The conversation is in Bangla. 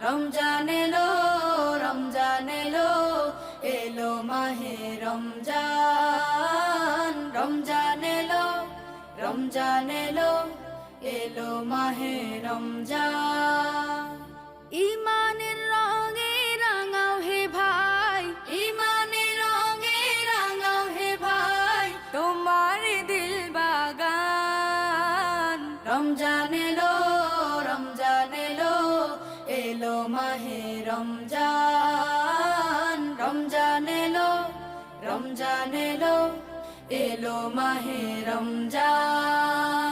রমজান এলো, রমজান এলো, এলো মাহে রমজান। রমজান এলো, রমজান এলো, এলো মাহে রমজান। ইমানের রঙে রাঙাও হে ভাই, ইমানের রঙে রাঙাও হে ভাই, তোমার দিল বাগান। রমজান এলো, রমজান এলো, এলো মাহে রমজান। রমজান এলো, রমজান এলো, এলো মাহে রমজান।